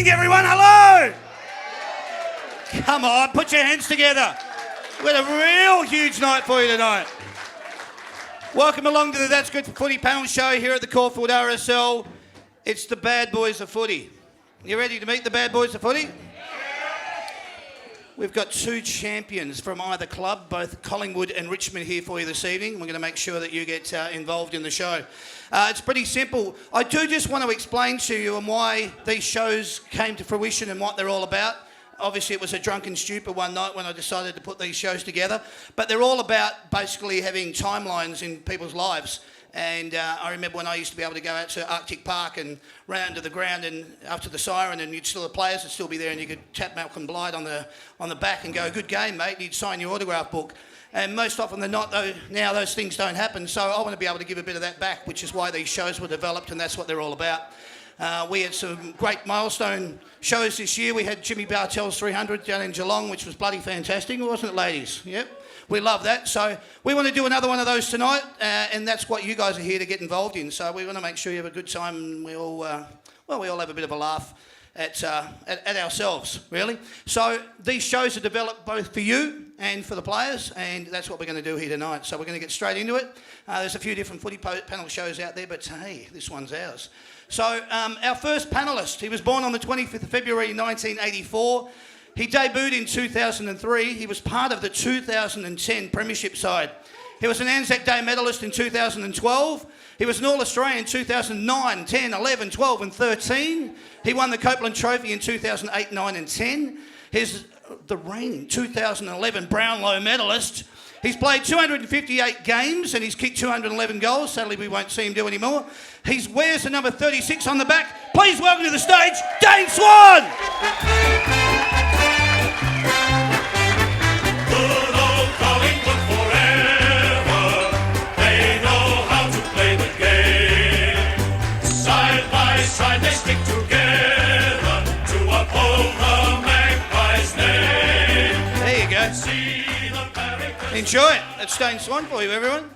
evening, everyone. Hello. Come on, put your hands together. We've got a real huge night for you tonight. Welcome along to the That's Good for Footy panel show here at the Caulfield RSL. It's the bad boys of footy. You ready to meet the bad boys of footy? We've got two champions from either club, both Collingwood and Richmond, here for you this evening. We're going to make sure that you get involved in the show. It's pretty simple. I do just want to explain to you and why these shows came to fruition and what they're all about. Obviously, it was a drunken stupor one night when I decided to put these shows together. But they're all about basically having timelines in people's lives. And I remember when I used to be able to go out to Arctic Park and run to the ground and after the siren, and the players would still be there, and you could tap Malcolm Blythe on the back and go, "Good game, mate." And he'd sign your autograph book. And most often than not, though, now those things don't happen. So I want to be able to give a bit of that back, which is why these shows were developed, and that's what they're all about. We had some great milestone shows this year. We had Jimmy Bartell's 300 down in Geelong, which was bloody fantastic, wasn't it, ladies? Yep. We love that. So we want to do another one of those tonight, and that's what you guys are here to get involved in. So we want to make sure you have a good time, and we all have a bit of a laugh at ourselves, really. So these shows are developed both for you and for the players, and that's what we're going to do here tonight. So we're going to get straight into it. There's a few different footy panel shows out there, but hey, this one's ours. So our first panellist, he was born on the 25th of February 1984. He debuted in 2003. He was part of the 2010 Premiership side. He was an Anzac Day medalist in 2012. He was an All-Australian 2009, 10, 11, 12 and 13. He won the Copeland Trophy in 2008, 9 and 10. He's the reigning 2011 Brownlow medalist. He's played 258 games and he's kicked 211 goals. Sadly, we won't see him do any more. He wears the number 36 on the back. Please welcome to the stage, Dane Swan! Good old Collingwood forever. They know how to play the game. Side by side they stick together to uphold the Magpies' name. There you go. See the barricades. Enjoy it. That's Dane Swan for you, everyone.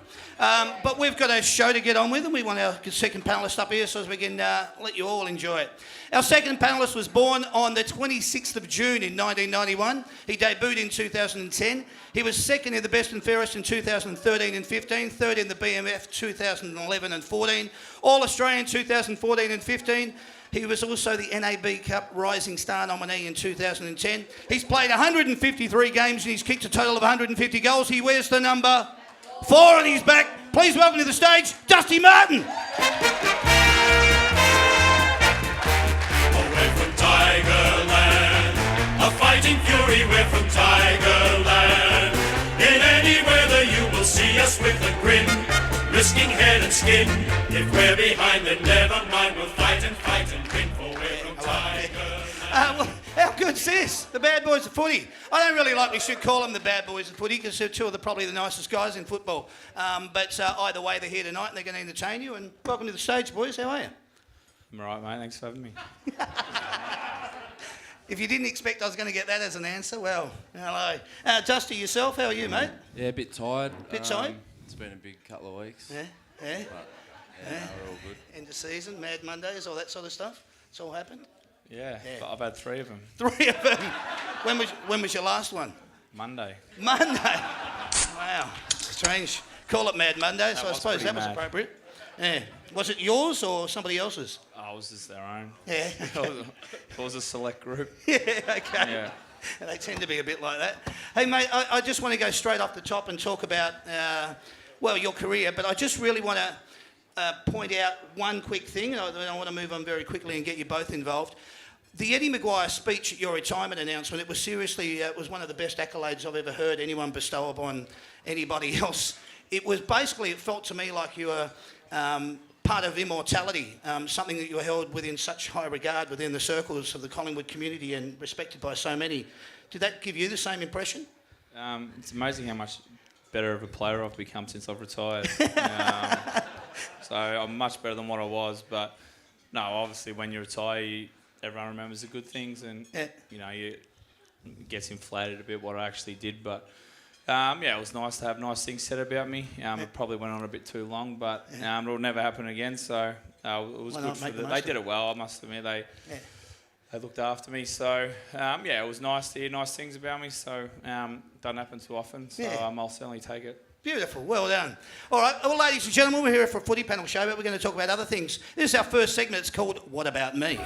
But we've got a show to get on with, and we want our second panellist up here so as we can let you all enjoy it. Our second panellist was born on the 26th of June in 1991. He debuted in 2010. He was second in the best and fairest in 2013 and 15, third in the BMF 2011 and 14, All-Australian 2014 and 15. He was also the NAB Cup Rising Star nominee in 2010. He's played 153 games and he's kicked a total of 150 goals. He wears the number 4 on his back. Please welcome to the stage, Dusty Martin. We're from Tigerland, a fighting fury, we're from Tigerland. In any weather you will see us with a grin, risking head and skin. If we're behind then never mind, we'll fight and win, for we're from Tigerland. How good's this? The bad boys of footy. I don't really like we should call them the bad boys of footy because they're two of probably the nicest guys in football. But either way, they're here tonight and they're going to entertain you. And welcome to the stage, boys. How are you? I'm all right, mate. Thanks for having me. If you didn't expect I was going to get that as an answer, well, hello. Dusty, yourself, how are you, mate? Yeah, a bit tired. Bit tired? It's been a big couple of weeks. Yeah? But, we're all good. End of season, Mad Mondays, all that sort of stuff. It's all happened. Yeah, but I've had 3 of them. 3 of them. When was your last one? Monday. Monday. Wow. Strange. Call it Mad Monday, so I suppose that was mad. appropriate. Yeah. Was it yours or somebody else's? Oh, it was just their own. Yeah. It was a select group. Yeah, okay. Yeah. They tend to be a bit like that. Hey, mate, I just want to go straight off the top and talk about, your career, but I just really want to point out one quick thing, and I want to move on very quickly and get you both involved. The Eddie Maguire speech at your retirement announcement, it was one of the best accolades I've ever heard anyone bestow upon anybody else. It felt to me like you were part of immortality, something that you held within such high regard within the circles of the Collingwood community and respected by so many. Did that give you the same impression? It's amazing how much better of a player I've become since I've retired. So I'm much better than what I was, but no, obviously when you retire, everyone remembers the good things, and it gets inflated a bit what I actually did. But it was nice to have nice things said about me. It probably went on a bit too long, but it'll never happen again. So it was good for them. They did it well, I must admit. they looked after me. So, it was nice to hear nice things about me. So, doesn't happen too often. So, I'll certainly take it. Beautiful, well done. All right, well, ladies and gentlemen, we're here for a footy panel show, but we're going to talk about other things. This is our first segment. It's called What About Me?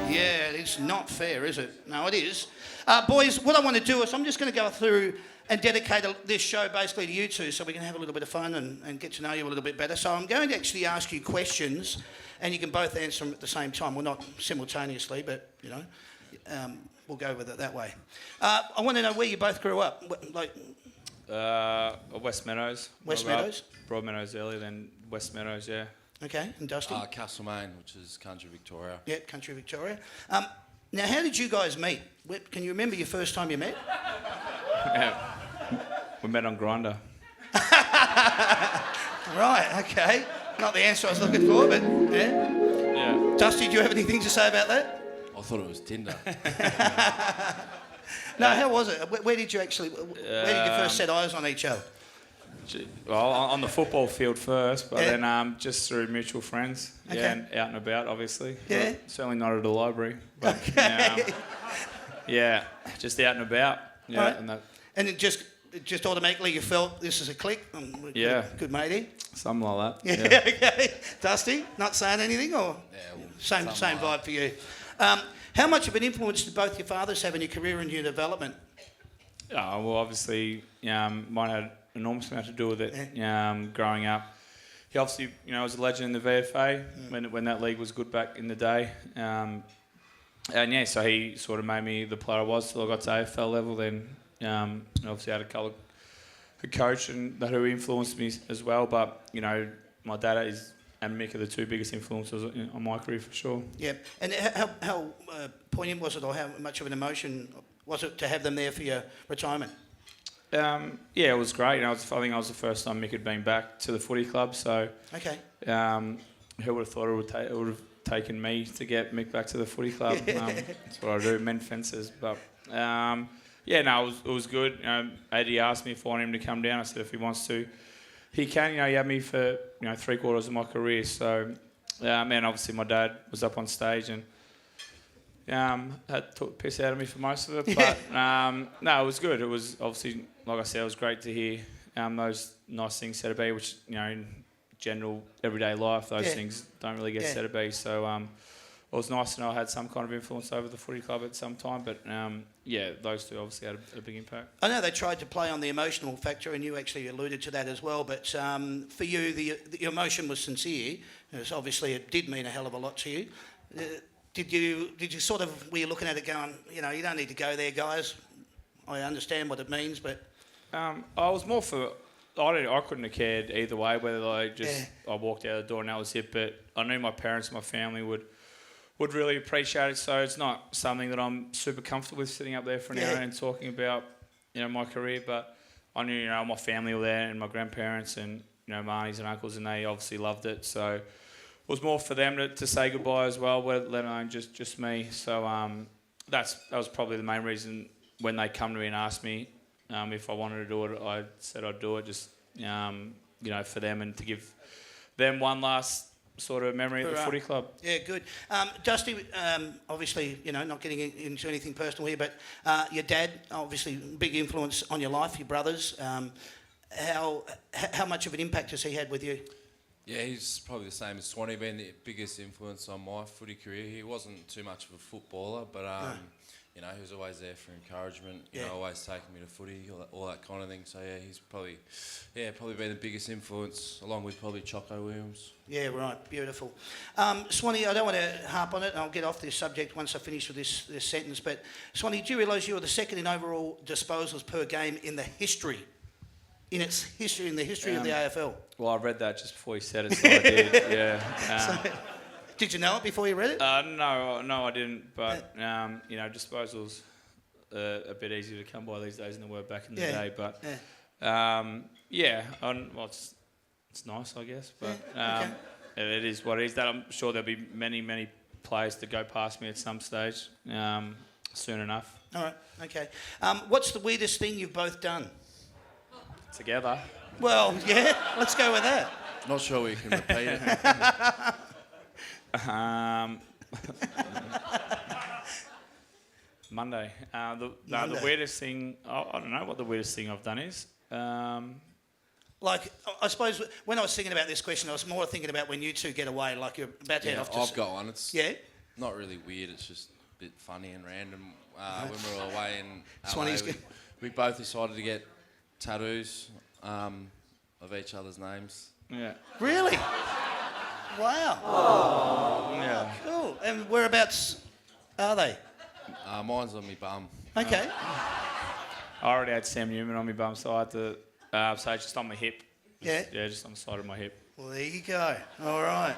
Yeah, it's not fair, is it? No, it is. Boys, what I want to do is I'm just going to go through and dedicate this show basically to you two so we can have a little bit of fun and get to know you a little bit better. So I'm going to actually ask you questions and you can both answer them at the same time. Well, not simultaneously, but, we'll go with it that way. I want to know where you both grew up. West Meadows. West Meadows? Broadmeadows earlier, then West Meadows, yeah. Okay, and Dusty? Castlemaine, which is country Victoria. Yeah, country Victoria. Now, how did you guys meet? Can you remember your first time you met? We met on Grindr. Right, okay. Not the answer I was looking for, but yeah. Dusty, do you have anything to say about that? I thought it was Tinder. No, how was it? Where did you first set eyes on each other? Well, on the football field first, but then just through mutual friends. Okay. Yeah, and out and about, obviously. Yeah. But certainly not at a library. But, Okay. just out and about. Yeah, right. And it just automatically you felt this is a click? Good matey? Something like that. Yeah. Okay. Dusty, not saying anything or? Yeah, well, same vibe for you. How much of an influence did both your fathers have in your career and your development? Well, obviously, mine had an enormous amount to do with it. Growing up, he obviously, was a legend in the VFA when that league was good back in the day. So he sort of made me the player I was till I got to AFL level. Then, obviously, I had a coach who influenced me as well. But my dad and Mick are the two biggest influences on my career for sure. Yeah, and how poignant was it, or how much of an emotion was it to have them there for your retirement? It was great. I think I was the first time Mick had been back to the footy club. So, okay. Who would have thought it would have taken me to get Mick back to the footy club? That's what I do, mend fences. But it was good. Eddie asked me if I wanted him to come down. I said if he wants to, he can. He had me for 3/4 of my career. So, obviously my dad was up on stage and had took the piss out of me for most of it. But it was good. It was obviously, like I said, it was great to hear those nice things said about you, which in general everyday life those things don't really get said about you. So it was nice to know I had some kind of influence over the footy club at some time. But those two obviously had a big impact. I know they tried to play on the emotional factor, and you actually alluded to that as well. But for you, the emotion was sincere. Obviously, it did mean a hell of a lot to you. Did you sort of, were you looking at it going, you don't need to go there, guys? I understand what it means, but... I was more for... I couldn't have cared either way, whether I walked out the door and that was it, but I knew my parents and my family would really appreciate it, so it's not something that I'm super comfortable with sitting up there for an hour and talking about, my career, but I knew, my family were there and my grandparents and, my aunties and uncles, and they obviously loved it, so... It was more for them to say goodbye as well, let alone just me. So that was probably the main reason when they come to me and ask me if I wanted to do it. I said I'd do it, just for them and to give them one last sort of memory at the footy club. Yeah, good. Dusty, obviously, not getting into anything personal here, but your dad, obviously, big influence on your life. Your brothers, how much of an impact has he had with you? Yeah, he's probably the same as Swanee, been the biggest influence on my footy career. He wasn't too much of a footballer, but he was always there for encouragement. Always taking me to footy, all that kind of thing. So he's probably been the biggest influence, along with probably Choco Williams. Yeah, right, beautiful. Swanee, I don't want to harp on it, and I'll get off this subject once I finish with this sentence. But Swanee, do you realise you were the second in overall disposals per game in the history? In the history of the AFL. Well, I read that just before you said it, so I did. So, did you know it before you read it? No, I didn't. But disposals a bit easier to come by these days than they were back in the day. But it's nice, I guess. But it is what it is. That I'm sure there'll be many players to go past me at some stage soon enough. All right. Okay. What's the weirdest thing you've both done? Together. Well, yeah, let's go with that. Not sure we can repeat it. Monday. The Monday. weirdest thing, I don't know what the weirdest thing I've done is. Like, I suppose when I was thinking about this question, I was more thinking about when you two get away, like you're about to head Yeah, off to... I've got one. It's Yeah? not really weird. It's just a bit funny and random. When we were away in Swanee's LA, we both decided to get tattoos of each other's names. Yeah. Really? Wow. Yeah. Cool. And whereabouts are they? Mine's on my bum. Okay. I already had Sam Newman on my bum, so I had to say just on my hip. Yeah? Yeah, just on the side of my hip. Well, there you go. All right.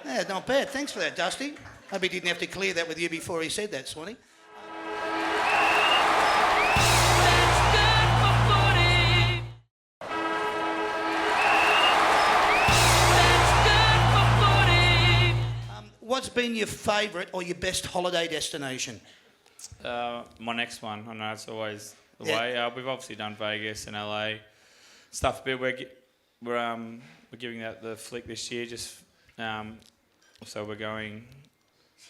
Yeah, not bad. Thanks for that, Dusty. Hope he didn't have to clear that with you before he said that, Swanee. What's been your favourite or your best holiday destination? My next one, I know it's always the Yeah. way. We've obviously done Vegas and LA stuff a bit. We're giving that the flick this year. So we're going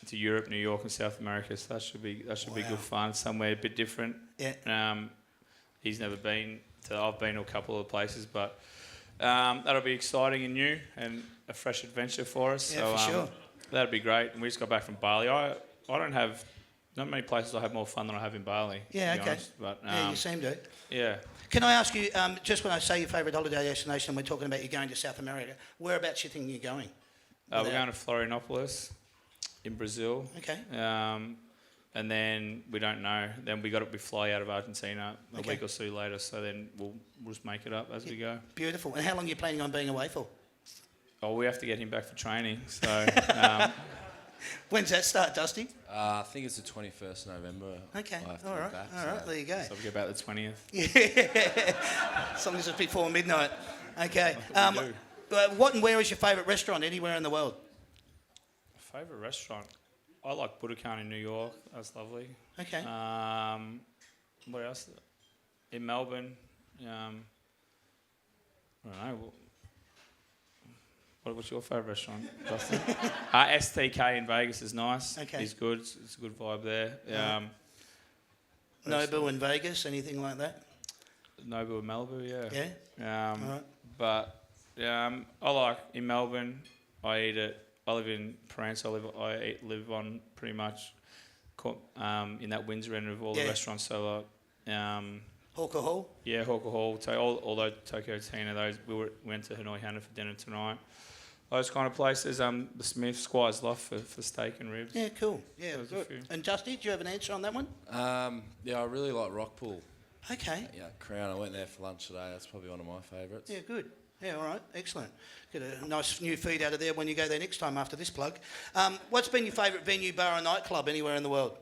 to Europe, New York, and South America. So that should be good fun. Somewhere a bit different. Yeah. He's never been to. I've been to a couple of places, but that'll be exciting and new and a fresh adventure for us. Yeah, so, for sure. That'd be great. And we just got back from Bali. I don't have. Not many places I have more fun than I have in Bali. Yeah, to be okay. honest, but, Yeah, you seem to. Yeah. Can I ask you, just when I say your favourite holiday destination, we're talking about you going to South America, whereabouts you think you're going? We're going to Florianopolis in Brazil. Okay. And then we don't know. Then we fly out of Argentina a Okay. week or so later. So then we'll just make it up as we go. Beautiful. And how long are you planning on being away for? Oh, we have to get him back for training. So When's that start, Dusty? I think it's the 21st of November. Okay. I have to All be right. back, All right. There you go. so we get about the 20th. Yeah. As long as it's before midnight. Okay. do. What and where is your favourite restaurant anywhere in the world? Favourite restaurant? I like Budokan in New York. That's lovely. Okay. What else? In Melbourne. I don't know. What's your favourite restaurant, Dustin? STK in Vegas is nice. Okay. It's good. It's a good vibe there. Nobu in Vegas, anything like that? Nobu in Malibu, yeah. Yeah? All right. But I like in Melbourne. I eat it. I live in Perance. I live on pretty much in that Windsor end of all the restaurants. So Hawker Hall? yeah, Hawker Hall. Although Tokyo Tina, went to Hanoi Hana for dinner tonight. Those kind of places. The Smith Squire's Loft for steak and ribs. Yeah, cool. Yeah, There's a good. few. And Dusty, do you have an answer on that one? Yeah, I really like Rockpool. Okay. Yeah, Crown. I went there for lunch today. That's probably one of my favourites. Yeah, good. Yeah, all right. Excellent. Get a nice new feed out of there when you go there next time after this plug. What's been your favourite venue, bar or nightclub anywhere in the world?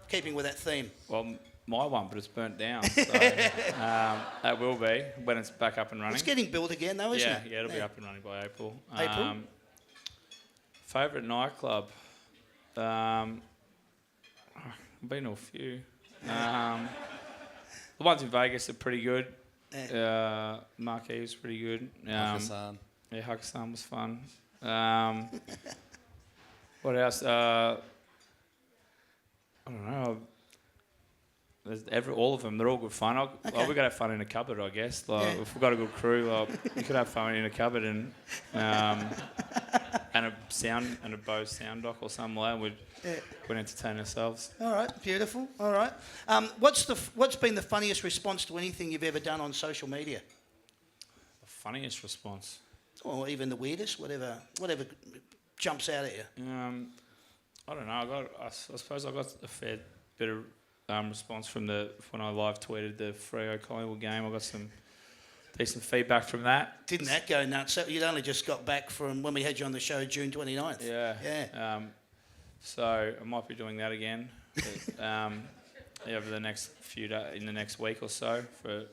Keeping with that theme. Well, my one, but it's burnt down. So that will be when it's back up and running. It's getting built again though, isn't it? Yeah, it'll be up and running by April. April? Favourite nightclub? I've been to a few. The ones in Vegas are pretty good. Marquee was pretty good. Hakkasan. Yeah, Hakkasan was fun. What else? I don't know. All of them, they're all good fun. We got to have fun in a cupboard, I guess. If we've got a good crew, we could have fun in a cupboard and a Bose sound dock or something like that. We'd entertain ourselves. All right, beautiful. All right. What's been the funniest response to anything you've ever done on social media? The funniest response? Or even the weirdest, whatever jumps out at you. I don't know. I suppose I got a fair bit of response from when I live tweeted the Freo Collingwood game. I got some decent feedback from that. Didn't that go nuts? So you'd only just got back from when we had you on the show June 29th. Yeah. Yeah. So I might be doing that again over the next few days, in the next week or so for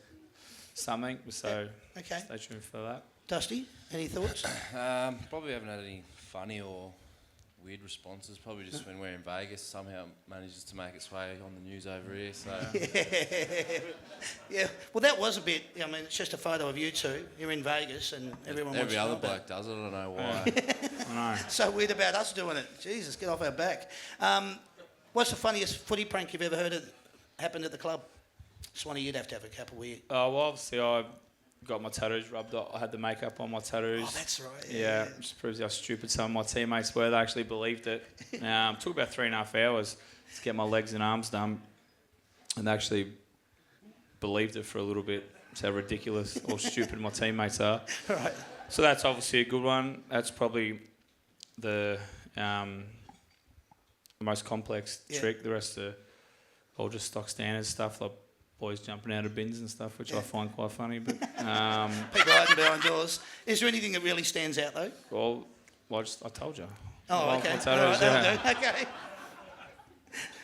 something. So Okay. stay tuned for that. Dusty, any thoughts? Probably haven't had any funny or weird responses. Probably just when we're in Vegas, somehow it manages to make its way on the news over here. So Yeah. Well, that was a bit. I mean, it's just a photo of you two. You're in Vegas, and everyone wants every to know other about bloke does it. I don't know why. I know. So weird about us doing it. Jesus, get off our back. What's the funniest footy prank you've ever heard of happened at the club? Swanee, you'd have to have a couple with you. Well, obviously I got my tattoos rubbed off. I had the makeup on my tattoos. Oh, that's right. Yeah, just proves how stupid some of my teammates were. They actually believed it. Took about 3.5 hours to get my legs and arms done, and they actually believed it for a little bit. That's how ridiculous or stupid my teammates are. Right. So that's obviously a good one. That's probably the most complex trick. The rest are all just stock standard stuff, like boys jumping out of bins and stuff, which I find quite funny. But People hiding behind doors. Is there anything that really stands out though? well, I told you. Oh, Well, okay. my tattoos, All right, that'll yeah. do. Okay.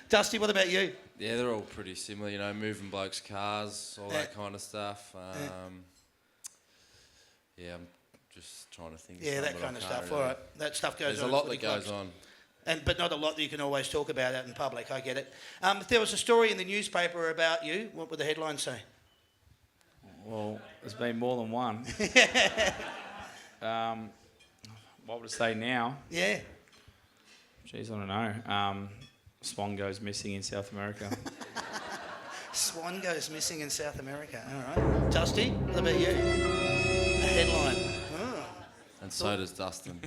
Dusty, what about you? Yeah, they're all pretty similar. You know, moving blokes' cars, all that kind of stuff. Yeah, I'm just trying to think. Yeah, of that some, kind but of I can't stuff. really. All right, that stuff goes There's on. a lot at that footy goes clubs. on. But not a lot that you can always talk about out in public. I get it. If there was a story in the newspaper about you, what would the headline say? Well, there's been more than one. What would it say now? Yeah. Jeez, I don't know. Swan goes missing in South America. Swan goes missing in South America. All right. Dusty, what about you? A headline. Oh. And so does Dustin.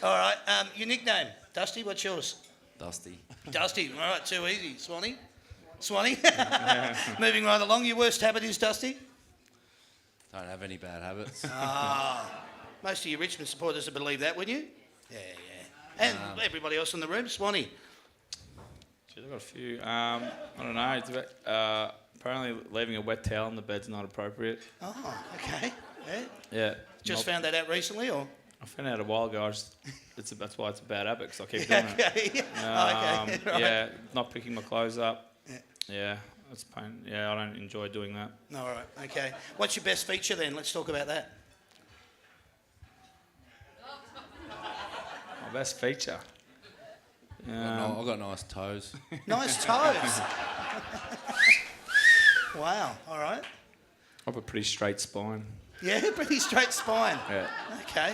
All right. Your nickname, Dusty. What's yours? Dusty. Dusty. All right. Too easy. Swanee. Swanee. Moving right along. Your worst habit is Dusty. Don't have any bad habits. Most of your Richmond supporters would believe that, wouldn't you? Yeah, yeah. And everybody else in the room, Swanee. Jeez, I've got a few. I don't know. It's about, apparently leaving a wet towel in the bed's not appropriate. Oh, okay. Yeah. Yeah. Just found that out recently, or? I found out a while ago. That's why it's a bad habit, because I keep doing it. Okay. Okay. Right. Yeah, not picking my clothes up. Yeah, that's pain. Yeah, I don't enjoy doing that. All right. Okay. What's your best feature then? Let's talk about that. My best feature. I've got nice toes. Nice toes. Wow. All right. I have a pretty straight spine. Yeah, pretty straight spine. Yeah. Okay.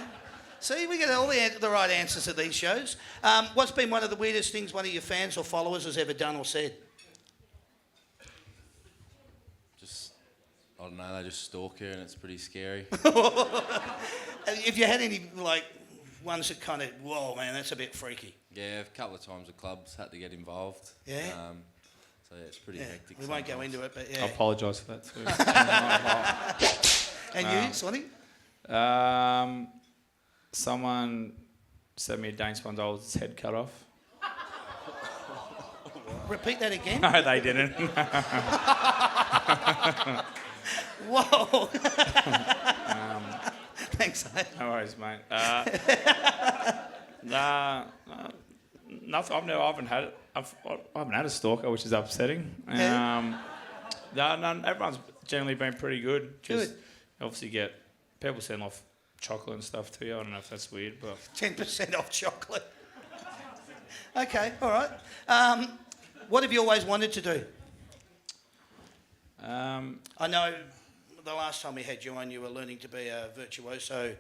See, we get all the right answers at these shows. What's been one of the weirdest things one of your fans or followers has ever done or said? Just, I don't know, they just stalk her and it's pretty scary. If you had any, like, ones that kind of, whoa, man, that's a bit freaky. Yeah, a couple of times the clubs had to get involved. Yeah? So yeah, it's pretty hectic. We won't go into it, but I yeah. apologise for that too. And you, Sonny? Someone sent me a Dane Spondol's head cut off. Repeat that again. No, they didn't. Whoa. Thanks, mate. No worries, mate. Nothing. I haven't had a stalker, which is upsetting. Everyone's generally been pretty good. Just obviously get people send off chocolate and stuff to you. I don't know if that's weird, but 10% off chocolate. Okay, all right. What have you always wanted to do? I know the last time we had you on, you were learning to be a virtuoso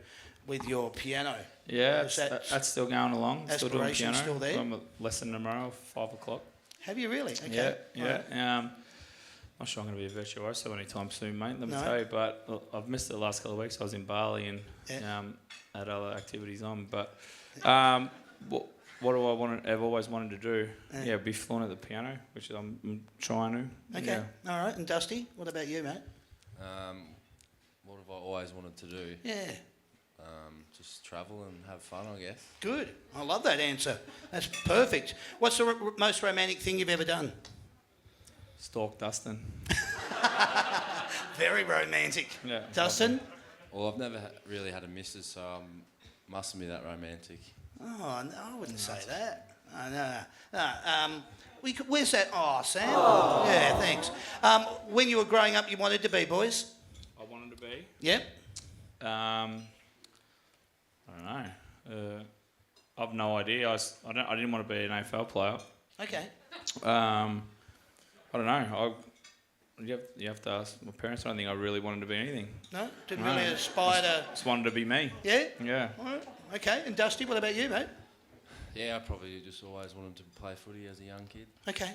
with your piano. yeah, that's still going along. Still doing aspiration piano. still there? I'm a lesson tomorrow, 5 o'clock. Have you really? Okay. Yeah. Not sure I'm going to be a virtuoso anytime soon, mate. Let me tell you. But I've missed it the last couple of weeks. I was in Bali and had other activities on. But what do I want? I've always wanted to do. Yeah, be fluent at the piano, which I'm trying to. Okay. Yeah. All right. And Dusty, what about you, mate? What have I always wanted to do? Yeah. Just travel and have fun, I guess. Good. I love that answer. That's perfect. What's the most romantic thing you've ever done? Stalk Dustin. Very romantic. Yeah. Dustin? Well, I've never really had a missus, so I mustn't be that romantic. Oh, no, I wouldn't say that. No. Where's that? Oh, Sam. Oh. Yeah, thanks. When you were growing up, you wanted to be, boys? I wanted to be. Yep. I don't don't know. I've no idea. I didn't want to be an AFL player. Okay. I don't know. You have to ask my parents. I don't think I really wanted to be anything. No? Didn't really aspire to... Just wanted to be me. Yeah? Yeah. All right. Okay. And Dusty, what about you, mate? Yeah, I probably just always wanted to play footy as a young kid. Okay.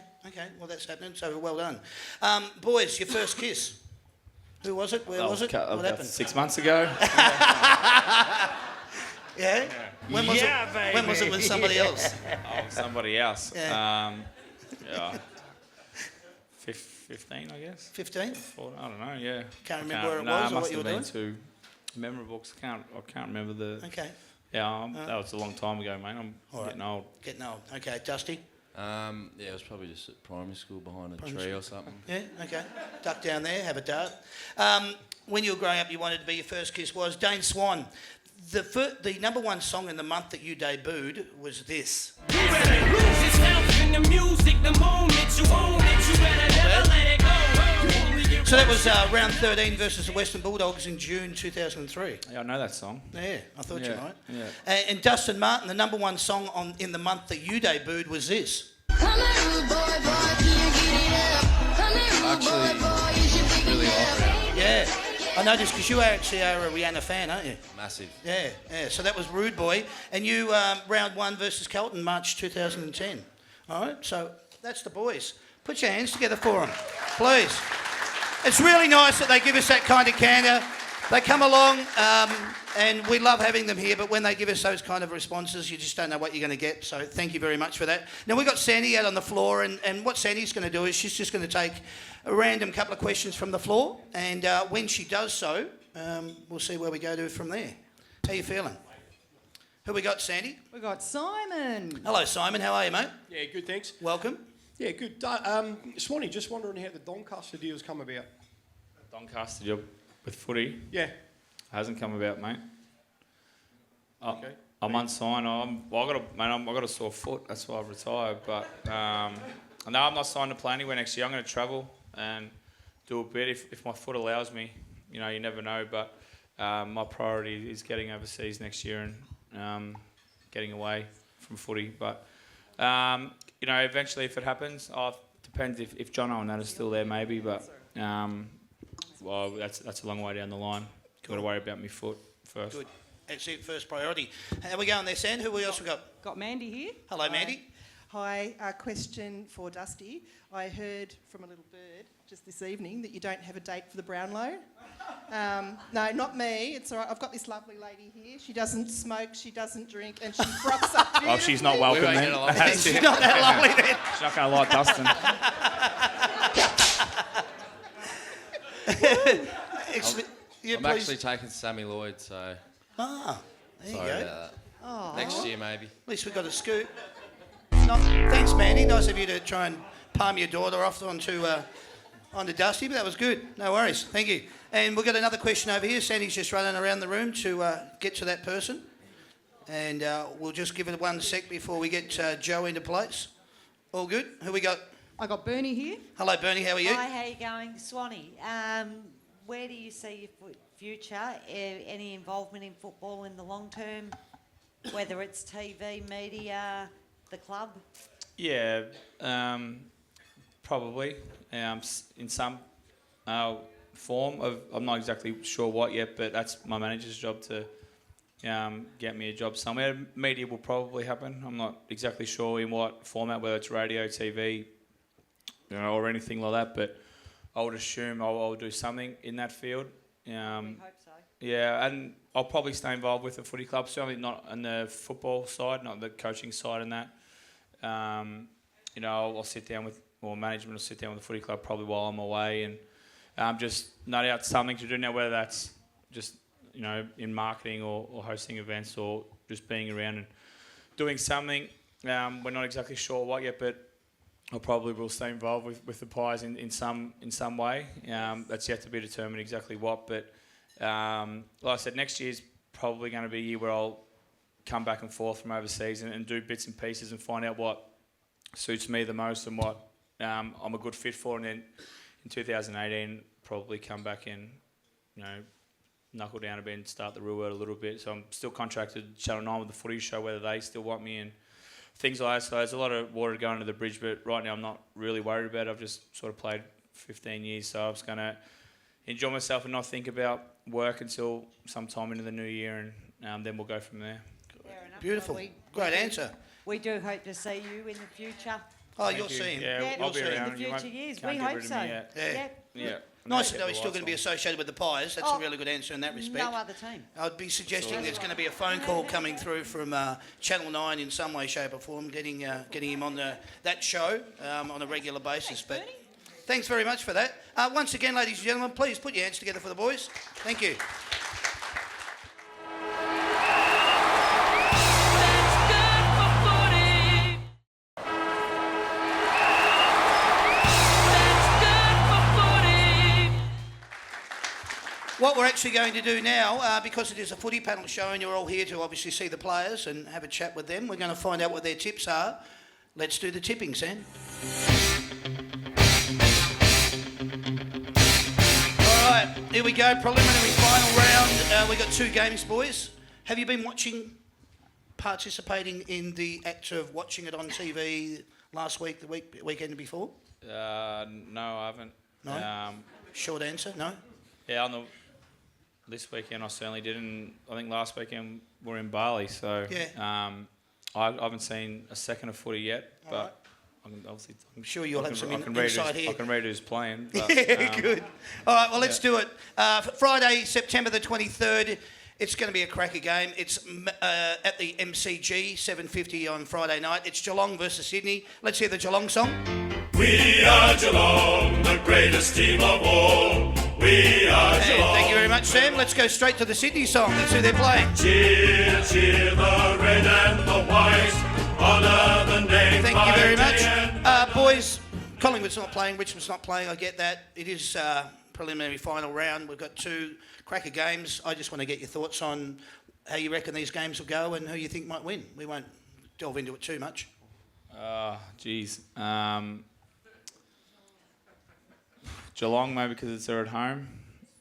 Well, that's happening, so well done. Boys, your first kiss. Who was it? Where was it? What happened? 6 months ago. Yeah? When was it? baby. When was it with somebody else? Somebody else. Yeah. 15, I guess. 15? 14, I don't know. Yeah. Can't remember where it was or what you were doing? Must have been too memorable. I can't remember the. Okay. Yeah, that was a long time ago, mate. I'm getting old. Getting old. Okay, Dusty? Yeah, it was probably just at primary school behind a tree or something. Yeah, okay. Duck down there, have a dart. When you were growing up, you wanted to be your first kiss was Dane Swan. The number one song in the month that you debuted was this. So that was round 13 versus the Western Bulldogs in June 2003. Yeah, I know that song. Yeah, I thought you might. Yeah. And Dustin Martin, the number one song in the month that you debuted was this. Actually, really like Yeah. I noticed because you actually are a Rihanna fan, aren't you? Massive. Yeah. So that was Rude Boy. And you, round 1 versus Carlton, March 2010. All right, so that's the boys. Put your hands together for them, please. It's really nice that they give us that kind of candour. They come along, and we love having them here, but when they give us those kind of responses, you just don't know what you're going to get. So thank you very much for that. Now, we've got Sandy out on the floor, and what Sandy's going to do is she's just going to take a random couple of questions from the floor, and when she does so, we'll see where we go to from there. How you feeling? Who we got, Sandy? We got Simon. Hello, Simon. How are you, mate? Yeah, good, thanks. Welcome. Yeah, good. Swanee, just wondering how the Doncaster deal's come about. Doncaster job with footy Yeah. hasn't come about, mate. Okay. I'm unsigned. I got a sore foot. That's why I've retired. But no, I'm not signed to play anywhere next year. I'm going to travel and do a bit if my foot allows me. You know, you never know. But my priority is getting overseas next year and getting away from footy. But you know, eventually, if it happens, depends if Jono and that is still there, maybe. But well, that's a long way down the line. Got to worry about my foot first. Good. That's it, first priority. How we going there, Sand? Who else we got? Got Mandy here. Hello, Mandy. Hi, a question for Dusty. I heard from a little bird just this evening that you don't have a date for the Brownlow. No, not me. It's all right. I've got this lovely lady here. She doesn't smoke, she doesn't drink, and she frocks up beautifully. Oh, she's not welcome then. She's not that lovely then. She's not going to like Dustin. I'm actually taking Sammy Lloyd, so There you sorry go. about that. Next year, maybe. At least we got a scoop. Thanks, Mandy. Nice of you to try and palm your daughter off onto Dusty, but that was good. No worries. Thank you. And we've got another question over here. Sandy's just running around the room to get to that person. And we'll just give it 1 sec before we get Joe into place. All good? Who we got? I got Bernie here. Hello, Bernie. How are you? Hi, how you going? Swanee, where do you see your future? Any involvement in football in the long term, whether it's TV, media, the club? Yeah, probably in some form of. I'm not exactly sure what yet, but that's my manager's job to get me a job somewhere. Media will probably happen. I'm not exactly sure in what format, whether it's radio, TV, you know, or anything like that. But I would assume I'll do something in that field. We hope so. Yeah, and I'll probably stay involved with the footy club. Certainly not on the football side, not the coaching side and that. You know, I'll sit down with, or management will sit down with the footy club probably while I'm away and just nut out something to do now, whether that's just, you know, in marketing or hosting events or just being around and doing something. We're not exactly sure what yet, but I probably will stay involved with the Pies in some way. That's yet to be determined exactly what, but like I said, next year's probably going to be a year where I'll come back and forth from overseas and do bits and pieces and find out what suits me the most and what I'm a good fit for, and then in 2018 probably come back and, you know, knuckle down a bit and start the real world a little bit. So I'm still contracted to Channel 9 with the Footy show, whether they still want me and things like that. So there's a lot of water going under the bridge, but right now I'm not really worried about it. I've just sort of played 15 years, so I was going to enjoy myself and not think about work until sometime into the new year, and then we'll go from there. Fair enough. Beautiful. Well, Great answer. We do hope to see you in the future. Oh, Thank you'll you. see him. Yeah, Yeah, I'll be in the around. You future won't- years. can't We get hope rid of so. me yet. Yeah. Yeah. Nice to know he's still going to be associated with the Pies. That's a really good answer in that respect. No other team. I'd be suggesting there's going to be a phone call coming through from Channel 9 in some way, shape or form, getting him on that show on a regular basis. But thanks very much for that. Once again, ladies and gentlemen, please put your hands together for the boys. Thank you. What we're actually going to do now, because it is a footy panel show and you're all here to obviously see the players and have a chat with them, we're going to find out what their tips are. Let's do the tipping, Sam. All right, here we go. Preliminary final round. We've got 2 games, boys. Have you been participating in the act of watching it on TV last week, the weekend before? No, I haven't. No? Short answer, no? Yeah, this weekend I certainly didn't. I think last weekend we were in Bali, so Yeah. I haven't seen a second of footy yet, but I'm sure you'll have some I can insight read here. I can read who's playing. But, Yeah, good. All right, well, let's do it. Friday, September the 23rd, it's going to be a cracker game. It's at the MCG, 7:50 on Friday night. It's Geelong versus Sydney. Let's hear the Geelong song. We are Geelong, the greatest team of all. We are And Geelong. thank you very much, Sam. Let's go straight to the Sydney song. That's who they're playing. Cheer, cheer the red and the white. Honour the name. Thank you very by much. day and Boys, Collingwood's not playing, Richmond's not playing, I get that. It is preliminary final round. We've got 2 cracker games. I just want to get your thoughts on how you reckon these games will go and who you think might win. We won't delve into it too much. Geelong, maybe because they're at home,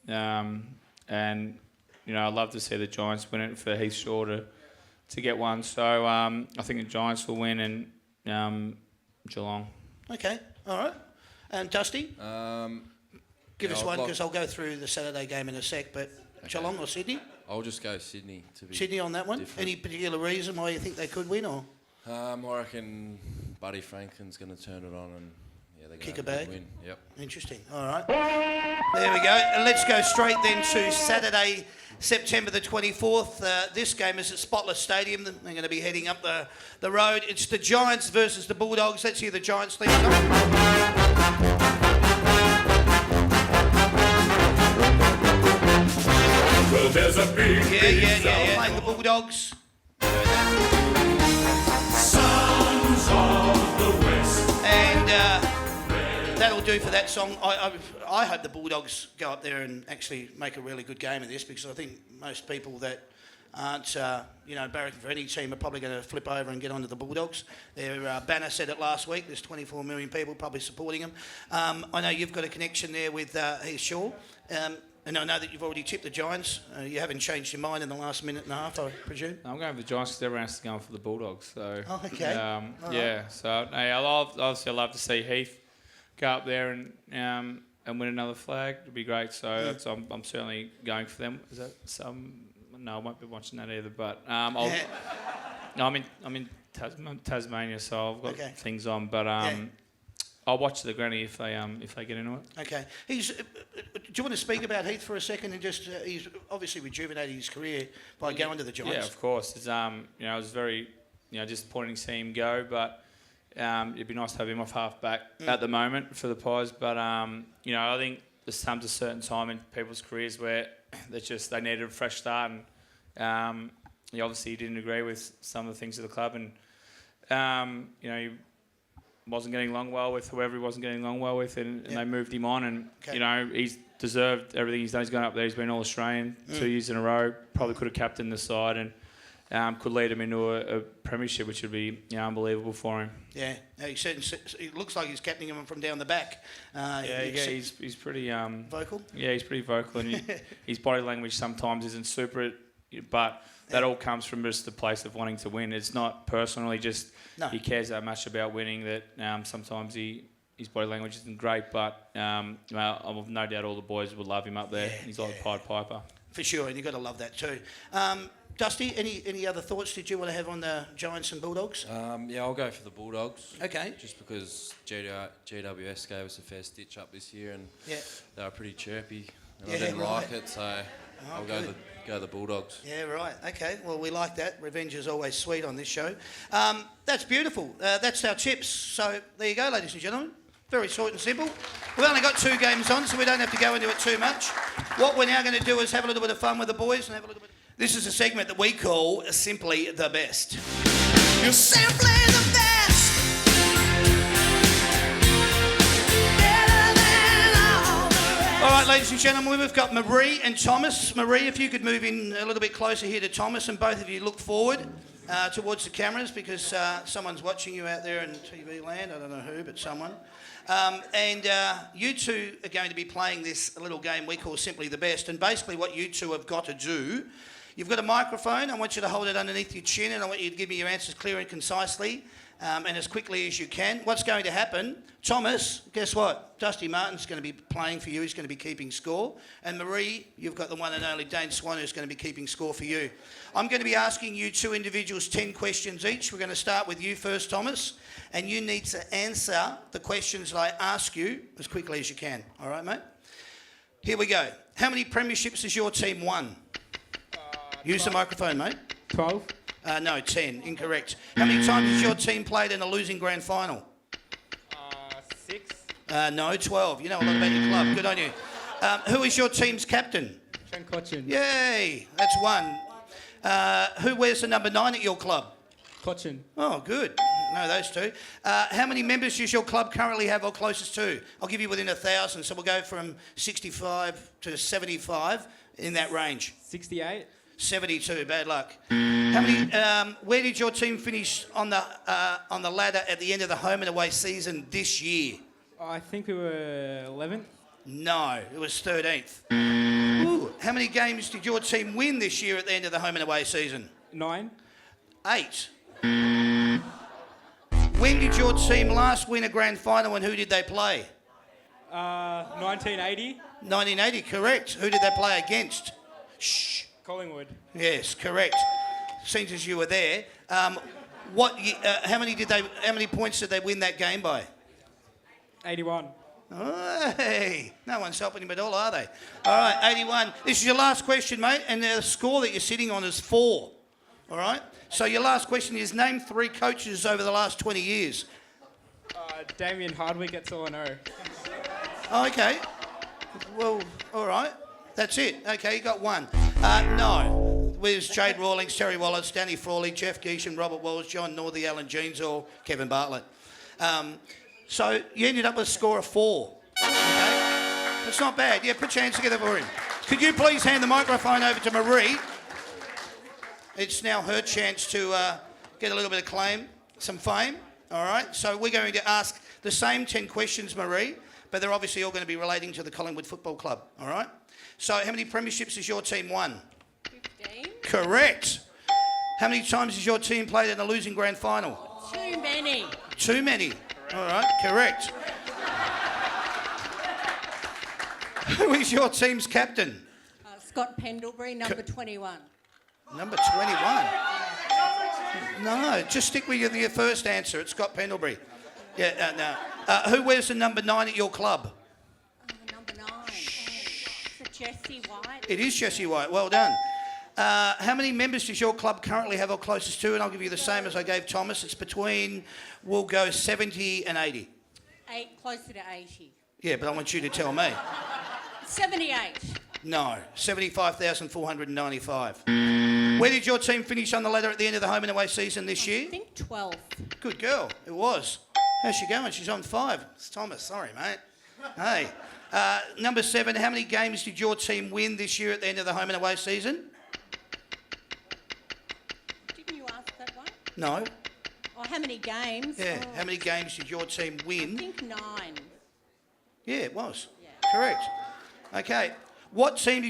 and I'd love to see the Giants win it for Heath Shaw to get one. So I think the Giants will win, and Geelong. Okay, all right. And Dusty? Give us one, I'd because I'll go through the Saturday game in a sec, but Geelong or Sydney? I'll just go Sydney to be Sydney on that one? different. Any particular reason why you think they could win, or I reckon Buddy Franklin's going to turn it on and they're Kick going a to bag? win. Yep. interesting? All right. There we go. And let's go straight then to Saturday, September the 24th. This game is at Spotless Stadium. They're going to be heading up the road. It's the Giants versus the Bulldogs. Let's hear the Giants theme song. well, there's a big, Yeah. Playing the Bulldogs. Sons of the West. And that'll do for that song. I hope the Bulldogs go up there and actually make a really good game of this, because I think most people that aren't, barracking for any team are probably going to flip over and get onto the Bulldogs. Their banner said it last week. There's 24 million people probably supporting them. I know you've got a connection there with Heath Shaw. And I know that you've already tipped the Giants. You haven't changed your mind in the last minute and a half, I presume? I'm going for the Giants because everyone else is going for the Bulldogs. So Oh, okay. yeah. So I'd love to see Heath go up there and win another flag. It'd be great. So I'm certainly going for them. Is that some? No, I won't be watching that either. But I'm in Tasmania, so I've got things on. But I'll watch the granny if they get into it. Okay. Do you want to speak about Heath for a second? And just he's obviously rejuvenated his career by going to the Giants. Yeah, of course. It's it was very disappointing to see him go, but it'd be nice to have him off half back at the moment for the Pies. But I think there's comes a certain time in people's careers where they needed a fresh start, and obviously he didn't agree with some of the things of the club, and he wasn't getting along well with whoever he wasn't getting along well with, and they moved him on, and he's deserved everything he's done. He's gone up there, he's been All-Australian 2 years in a row, probably could have captained the side, and could lead him into a premiership, which would be unbelievable for him. Yeah, it looks like he's captaining him from down the back. He's pretty vocal. Yeah, he's pretty vocal, and his body language sometimes isn't super, but that all comes from just the place of wanting to win. It's not personally just he cares that much about winning that sometimes his body language isn't great, but I've no doubt all the boys would love him up there. He's like a Pied Piper. For sure, and you've got to love that too. Dusty, any other thoughts did you want to have on the Giants and Bulldogs? I'll go for the Bulldogs. Okay. Just because GWS gave us a fair stitch up this year, and they were pretty chirpy, and I didn't like it, so I'll go the Bulldogs. Yeah, right. Okay. Well, we like that. Revenge is always sweet on this show. That's beautiful. That's our tips. So there you go, ladies and gentlemen. Very short and simple. We've only got 2 games on, so we don't have to go into it too much. What we're now going to do is have a little bit of fun with the boys and have a little bit. This is a segment that we call Simply the Best. You're simply the best. Better than all the rest. All right, ladies and gentlemen, we've got Marie and Thomas. Marie, if you could move in a little bit closer here to Thomas, and both of you look forward towards the cameras, because someone's watching you out there in TV land. I don't know who, but someone. And you two are going to be playing this little game we call Simply the Best. And basically what you two have got to do, you've got a microphone. I want you to hold it underneath your chin, and I want you to give me your answers clear and concisely, and as quickly as you can. What's going to happen, Thomas, guess what? Dusty Martin's going to be playing for you. He's going to be keeping score. And Marie, you've got the one and only Dane Swan, who's going to be keeping score for you. I'm going to be asking you 2 individuals 10 questions each. We're going to start with you first, Thomas, and you need to answer the questions that I ask you as quickly as you can. All right, mate? Here we go. How many premierships has your team won? Use the microphone, mate. 12. No, 10. Incorrect. How many times has your team played in a losing grand final? 6. No, 12. You know a lot about your club. Good on you. Who is your team's captain? Trent Cotchin. Yay, that's 1. Who wears the number 9 at your club? Cotchin. Oh, good. No, those 2. How many members does your club currently have or closest to? I'll give you within 1,000, so we'll go from 65 to 75 in that range. 68. 72. Bad luck. How many? Where did your team finish on the ladder at the end of the home and away season this year? I think we were 11th. No, it was 13th. Ooh. How many games did your team win this year at the end of the home and away season? 9. 8. When did your team last win a grand final, and who did they play? 1980. 1980, correct. Who did they play against? Shh. Collingwood. Yes, correct. Seems as you were there. How many points did they win that game by? 81. Hey, no one's helping him at all, are they? All right, 81. This is your last question, mate, and the score that you're sitting on is 4. All right? So your last question is, name 3 coaches over the last 20 years. Damien Hardwick, that's all I know. Oh, okay. Well, all right. That's it. Okay, you got 1. No. There's Jade Rawlings, Terry Wallace, Danny Frawley, Jeff Geeshan, Robert Wells, John Northey, Alan Jeans, or Kevin Bartlett. So you ended up with a score of 4. Okay? That's not bad. Yeah, put your hands together for him. Could you please hand the microphone over to Marie? It's now her chance to get a little bit of some fame. All right? So we're going to ask the same 10 questions, Marie, but they're obviously all going to be relating to the Collingwood Football Club. All right? So how many premierships has your team won? 15. Correct. How many times has your team played in a losing grand final? Too many. Too many. All right, correct. Who is your team's captain? Scott Pendlebury, number 21. Number 21? No, just stick with your first answer. It's Scott Pendlebury. Yeah, no. Who wears the number 9 at your club? Number 9. Is it Jessie White? It is Jessie White. Well done. How many members does your club currently have or closest to? And I'll give you the same as I gave Thomas. It's between, we'll go 70 and 80. 8, closer to 80. Yeah, but I want you to tell me. 78. No, 75,495. Where did your team finish on the ladder at the end of the home and away season this year? I think 12th. Good girl, it was. How's she going? She's on 5. It's Thomas, sorry, mate. Hey. Number 7, how many games did your team win this year at the end of the home and away season? No. Oh, how many games? Yeah. Oh, How many games did your team I win? think 9. Yeah, it was. Yeah. Correct. Okay. What year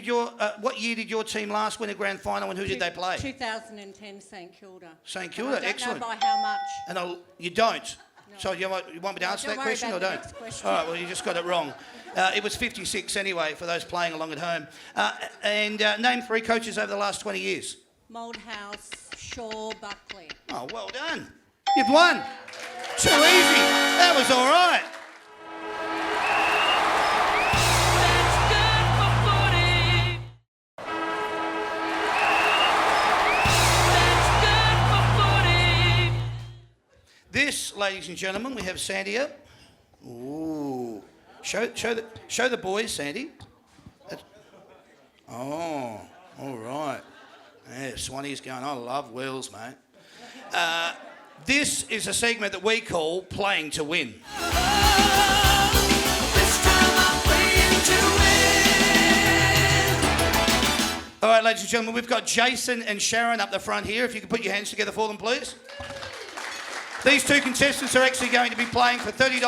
did your team last win a grand final, and who did they play? 2010 St Kilda. St And Kilda. I don't Excellent. know by how much. And you don't. No. So you want me to answer don't that worry question or about the don't? next question. All right. Well, you just got it wrong. It was 56 anyway for those playing along at home. And name 3 coaches over the last 20 years. Moldhouse, Shaw, Buckley. Oh, well done. You've won. Too easy. That was all right. This, ladies and gentlemen, we have Sandy up. Ooh. Show the boys, Sandy. Oh, all right. Yeah, Swanee's going, I love wheels, mate. This is a segment that we call Playing to Win. All right, ladies and gentlemen, we've got Jason and Sharon up the front here. If you could put your hands together for them, please. These 2 contestants are actually going to be playing for $30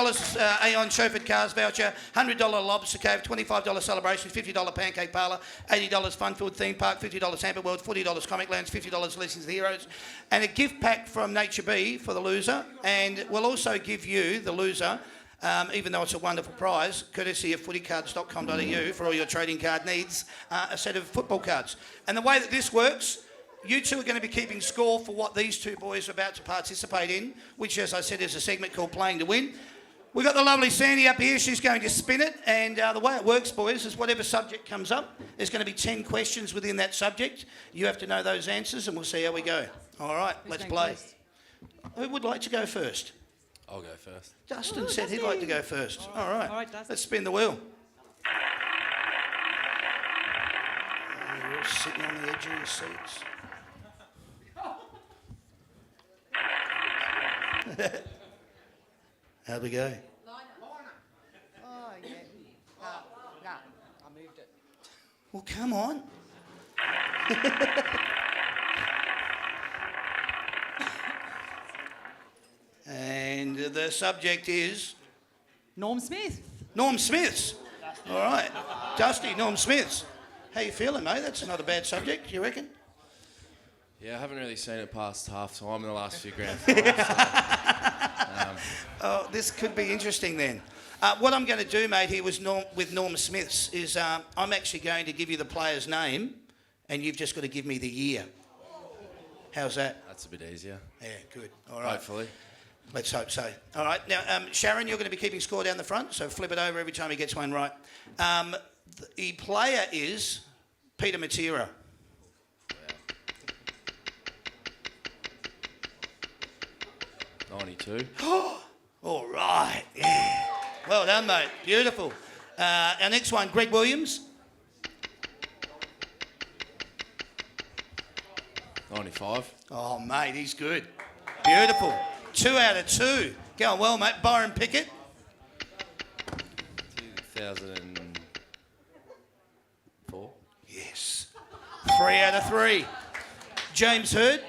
Aon chauffeured cars voucher, $100 Lobster Cave, $25 Celebration, $50 Pancake Parlour, $80 Funfield Theme Park, $50 Hamper World, $40 Comic Lounge, $50 Lessons of the Heroes, and a gift pack from Nature B for the loser. And we'll also give you, the loser, even though it's a wonderful prize, courtesy of footycards.com.au for all your trading card needs, a set of football cards. And the way that this works, you 2 are going to be keeping score for what these 2 boys are about to participate in, which, as I said, is a segment called Playing to Win. We've got the lovely Sandy up here. She's going to spin it. And the way it works, boys, is whatever subject comes up, there's going to be 10 questions within that subject. You have to know those answers, and we'll see how we go. All right, let's play. First? Who would like to go first? I'll go first. Dustin said he'd like to go first. All right. All right, Dustin. Let's spin the wheel. You're all sitting on the edge of your seats. How'd we go? Oh, yeah. No, I moved it. Well, come on. And the subject is Norm Smith. Norm Smiths. All right. Dusty, Norm Smiths. How you feeling, mate? That's not a bad subject, you reckon? Yeah, I haven't really seen it past half time in the last few grand finals. Oh, this could be interesting then. What I'm going to do, mate, here with Norm Smiths is I'm actually going to give you the player's name, and you've just got to give me the year. How's that? That's a bit easier. Yeah, good. All right. Hopefully. Let's hope so. All right. Now, Sharon, you're going to be keeping score down the front, so flip it over every time he gets one right. The player is Peter Matera. 92. All right. Yeah. Well done, mate. Beautiful. Our next one, Greg Williams. 95. Oh, mate, he's good. Beautiful. 2 out of 2. Going well, mate. Byron Pickett. 2004. Yes. 3 out of 3. James Hurd.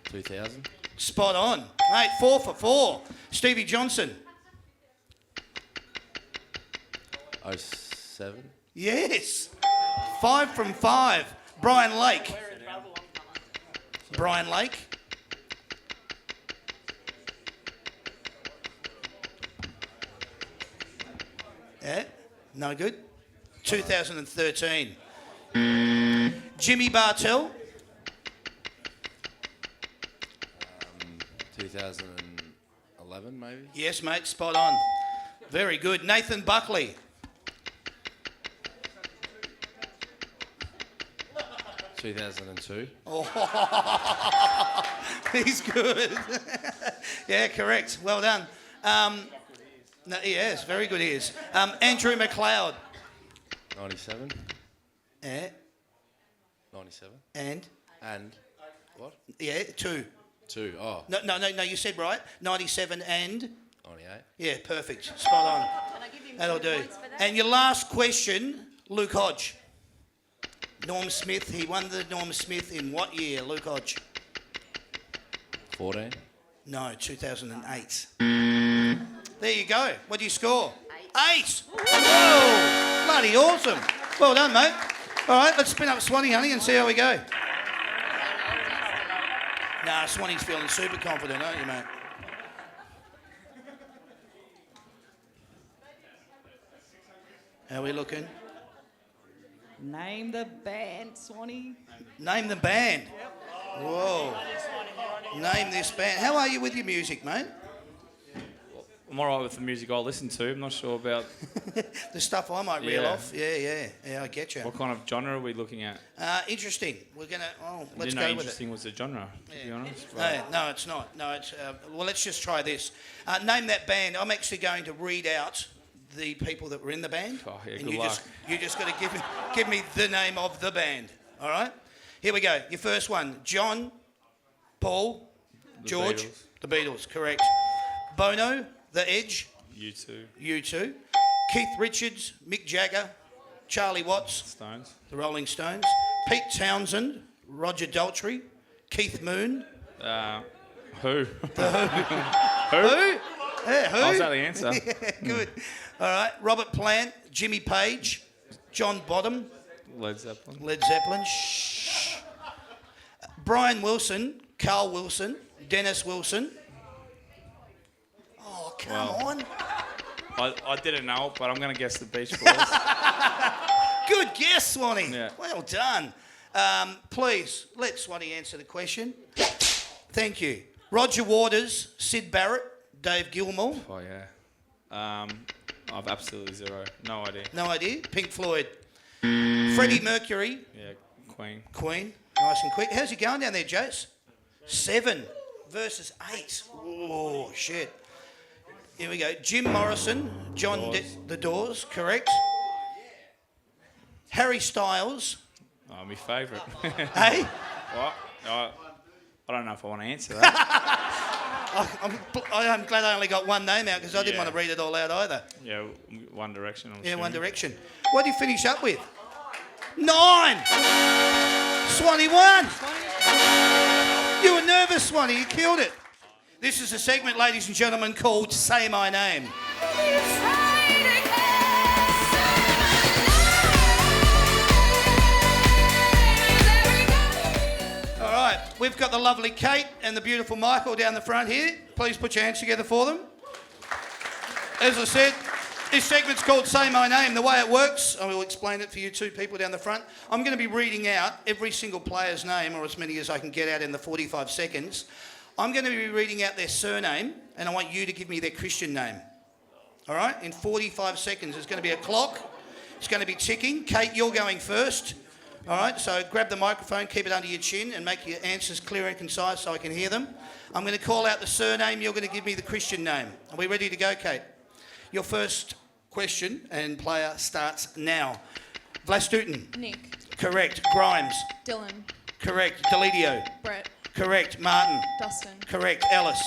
2000. Spot on. Mate, 4 for 4. Stevie Johnson. 07. Yes. 5 from 5. Brian Lake. Brian Lake. Yeah, no good. 2013. Jimmy Bartell. 2011 maybe. Yes, mate, spot on. Very good. Nathan Buckley. 2002. Oh, he's good. Yeah, correct. Well done. No, yes, very good he is. Andrew McLeod. 97. Yeah, 97. and? And what? Yeah, 2. 2. Oh, No, you said right. 97 and? 98. Yeah, perfect. Spot on. That'll do. And your last question, Luke Hodge. Norm Smith, he won the Norm Smith in what year, Luke Hodge? 2014. No, 2008. There you go. What do you score? 8. Whoa! Bloody awesome. Well done, mate. All right, let's spin up Swanee, honey, and see how we go. Nah, Swanee's feeling super confident, aren't you, mate? How are we looking? Name the band, Swanee. Name the band. Whoa. Name this band. How are you with your music, mate? I'm all right with the music I listen to. I'm not sure about The stuff I might reel off. Yeah, I get you. what kind of genre are we looking at. Interesting. We're gonna. Let's Didn't know go with it. interesting was the genre, to be honest. No, it's not. No, it's. Well, let's just try this. Name that band. I'm actually going to read out the people that were in the band. Oh, yeah, and good you luck. just got to give me the name of the band. All right. Here we go. Your first one. John, Paul, The George. Beatles. The Beatles. Correct. Bono, The Edge. U2, U2. Keith Richards, Mick Jagger, Charlie Watts, Stones. The Rolling Stones. Pete Townsend, Roger Daltrey, Keith Moon. Who? Who? Who? Yeah, who? Oh, is that the answer? Yeah, good. All right. Robert Plant, Jimmy Page, John Bottom, Led Zeppelin. Led Zeppelin. Shh. Brian Wilson, Carl Wilson, Dennis Wilson. Oh, come on. I didn't know it, but I'm going to guess the Beach Boys. Good guess, Swanee. Yeah. Well done. Please, let Swanee answer the question. Thank you. Roger Waters, Sid Barrett, Dave Gilmour. Oh, yeah. I've absolutely zero. No idea. No idea. Pink Floyd. Freddie Mercury, Yeah, Queen. Queen. Nice and quick. How's he going down there, Jace? 7 versus 8. Oh, shit. Here we go. Jim Morrison, The Doors, correct. Harry Styles. Oh, my favourite. Hey? What? I don't know if I want to answer that. I'm glad I only got one name out because I didn't Yeah. want to read it all out either. Yeah, One Direction. I'm Yeah, One assuming. Direction. What did you finish up with? 9! Swanee won! You were nervous, Swanee. You killed it. This is a segment, ladies and gentlemen, called Say My Name. All right, we've got the lovely Kate and the beautiful Michael down the front here. Please put your hands together for them. As I said, this segment's called Say My Name. The way it works, I will explain it for you two people down the front. I'm going to be reading out every single player's name, or as many as I can get out in the 45 seconds. I'm going to be reading out their surname, and I want you to give me their Christian name. All right? In 45 seconds, there's going to be a clock. It's going to be ticking. Kate, you're going first. All right? So grab the microphone, keep it under your chin, and make your answers clear and concise so I can hear them. I'm going to call out the surname. You're going to give me the Christian name. Are we ready to go, Kate? Your first question and player starts now. Vlastutin. Nick. Correct. Grimes. Dylan. Correct. Delidio. Brett. Correct. Martin. Dustin. Correct. Ellis.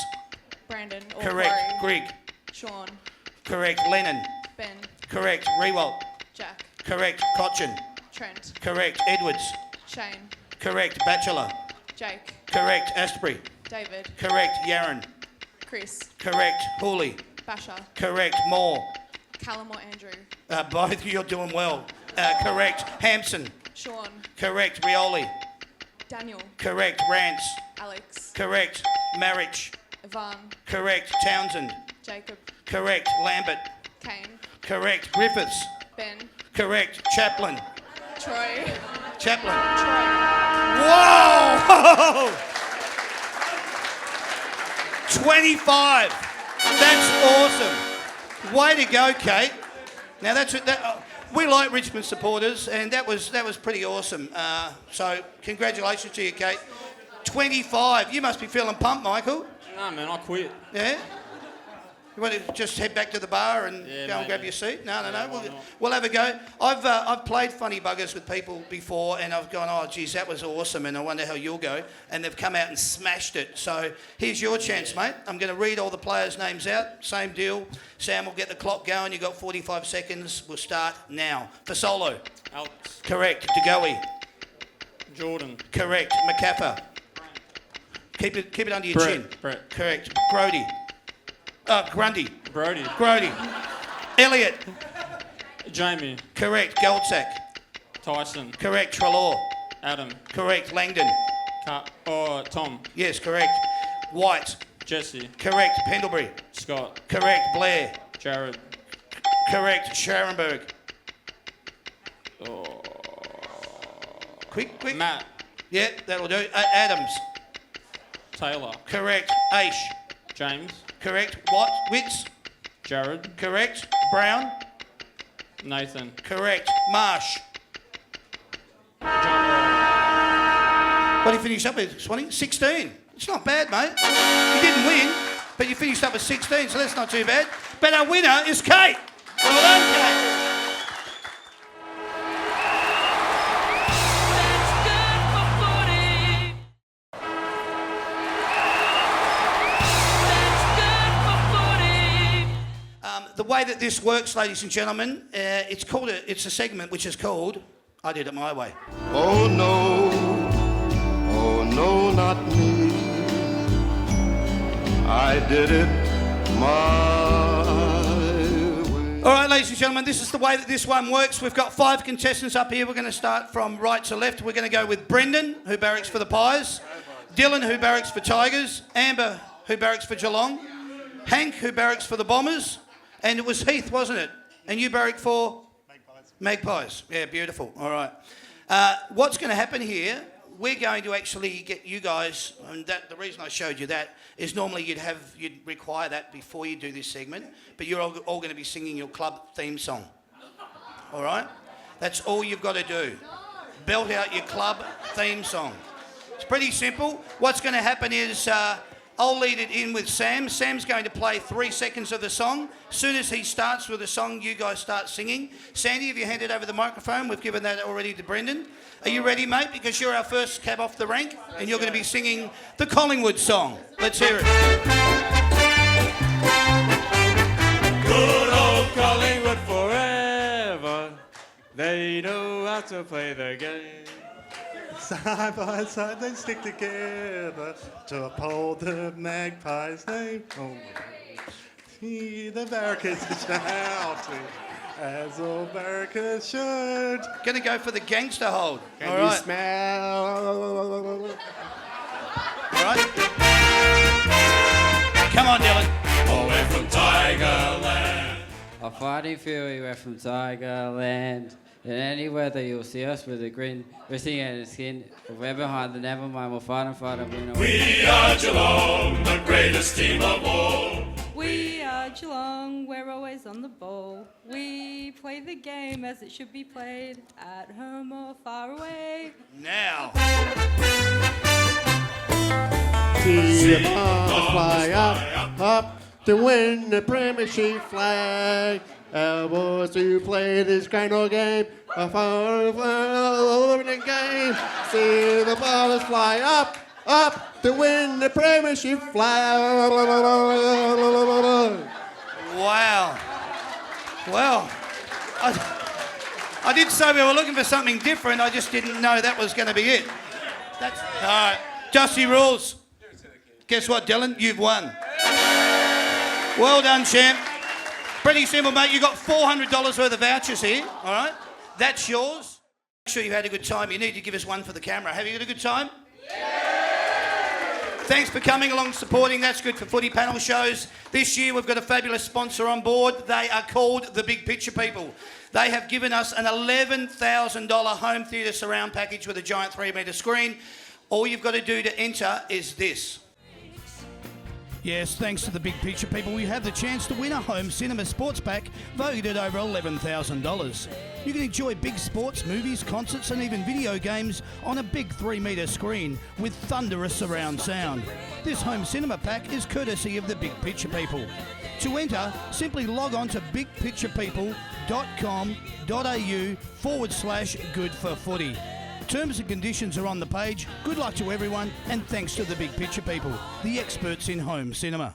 Brandon. Or Correct. Corey. Greg. Sean. Correct. Lennon. Ben. Correct. Rewalt. Jack. Correct. Cochin. Trent. Correct. Edwards. Shane. Correct. Batchelor. Jake. Correct. Asprey. David. Correct. Yaron. Chris. Correct. Hooley. Basher. Correct. Moore. Callum or Andrew. Both you're doing well. Correct. Hampson. Sean. Correct. Rioli. Daniel. Correct. Rance. Alex. Correct. Marriage. Ivan. Correct. Townsend. Jacob. Correct. Lambert. Kane. Correct. Griffiths. Ben. Correct. Chaplin. Troy. Chaplin. Troy. Whoa! 25. That's awesome. Way to go, Kate. Now we like Richmond supporters, and that was pretty awesome. So congratulations to you, Kate. 25. You must be feeling pumped, Michael. Nah, man, I quit. Yeah? You want to just head back to the bar and Yeah, go and mate. grab your seat? No. Why not? We'll have a go. I've played funny buggers with people before, and I've gone, oh, geez, that was awesome, and I wonder how you'll go. And they've come out and smashed it. So here's your chance, mate. I'm going to read all the players' names out. Same deal. Sam will get the clock going. You've got 45 seconds. We'll start now. For solo. Alex. Correct. DeGoey. Jordan. Correct. McCaffer. Keep it under your Brett. chin. Brett. Correct. Grody. Grundy. Brody. Grody. Elliot. Jamie. Correct. Goldsack. Tyson. Correct. Trelaw. Adam. Correct. Langdon. Tom. Yes, correct. White. Jesse. Correct. Pendlebury. Scott. Correct. Blair. Jared. Correct. Scharenberg. Oh. Quick. Matt. Yeah, that'll do. Adams. Taylor. Correct. Aish. James. Correct. What? Witz. Jared. Correct. Brown. Nathan. Correct. Marsh. John. What did you finish up with, Swanee? 16. It's not bad, mate. You didn't win, but you finished up with 16, so that's not too bad. But our winner is Kate. Well done, Kate. The way that this works, ladies and gentlemen, it's a segment which is called I Did It My Way. Oh no, not me. I did it my way. All right, ladies and gentlemen, this is the way that this one works. We've got 5 contestants up here. We're going to start from right to left. We're going to go with Brendan, who barracks for the Pies, Dylan, who barracks for Tigers, Amber, who barracks for Geelong, Hank, who barracks for the Bombers, and it was Heath, wasn't it? And you barrack for? Magpies. Yeah, beautiful. All right. What's going to happen here, we're going to actually get you guys, and the reason I showed you that is normally you'd require that before you do this segment, but you're all going to be singing your club theme song. All right? That's all you've got to do. Belt out your club theme song. It's pretty simple. What's going to happen is I'll lead it in with Sam. Sam's going to play 3 seconds of the song. As soon as he starts with the song, you guys start singing. Sandy, have you handed over the microphone? We've given that already to Brendan. Are you ready, mate? Because you're our first cab off the rank, and you're going to be singing the Collingwood song. Let's hear it. Good old Collingwood forever. They know how to play the game. Side by side they stick together to uphold the Magpies' name. Oh, see the Barracudas shouting as old Barracudas should. Gonna go for the gangster hold. Can All you right. smell? All right. Come on, Dylan. Oh, we're from Tigerland. A fighting fury, we're from Tigerland. In any weather, you'll see us with a grin, risking at the skin. If we're behind, then never mind, we'll fight and win. We are Geelong, the greatest team of all. We are Geelong, we're always on the ball. We play the game as it should be played, at home or far away. Now. See the bombs fly up to win the premiership flag. Our boys who play this kind of game, a winning game. See the ballers fly up to win the premiership flag. Wow. Well, I did say we were looking for something different. I just didn't know that was going to be it. That's all right. Dusty rules. Guess what, Dylan? You've won. Well done, champ. Pretty simple, mate. You got $400 worth of vouchers here, all right? That's yours. Make sure you had a good time. You need to give us one for the camera. Have you had a good time? Yeah! Thanks for coming along, supporting. That's good for footy panel shows. This year we've got a fabulous sponsor on board. They are called the Big Picture People. They have given us an $11,000 home theatre surround package with a giant 3-metre screen. All you've got to do to enter is this. Yes, thanks to the Big Picture People, we have the chance to win a home cinema sports pack valued at over $11,000. You can enjoy big sports, movies, concerts and even video games on a big 3-metre screen with thunderous surround sound. This home cinema pack is courtesy of the Big Picture People. To enter, simply log on to bigpicturepeople.com.au/good-for-footy. Terms and conditions are on the page. Good luck to everyone, and thanks to the Big Picture People, the experts in home cinema.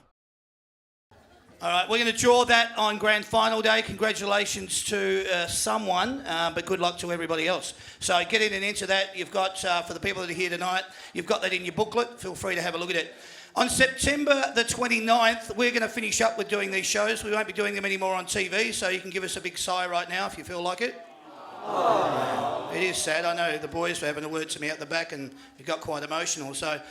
All right, we're going to draw that on grand final day. Congratulations to someone, but good luck to everybody else. So get in and enter that. You've got, for the people that are here tonight, you've got that in your booklet. Feel free to have a look at it. On September the 29th, we're going to finish up with doing these shows. We won't be doing them anymore on TV, so you can give us a big sigh right now if you feel like it. Oh. It is sad. I know the boys were having a word to me at the back and it got quite emotional. So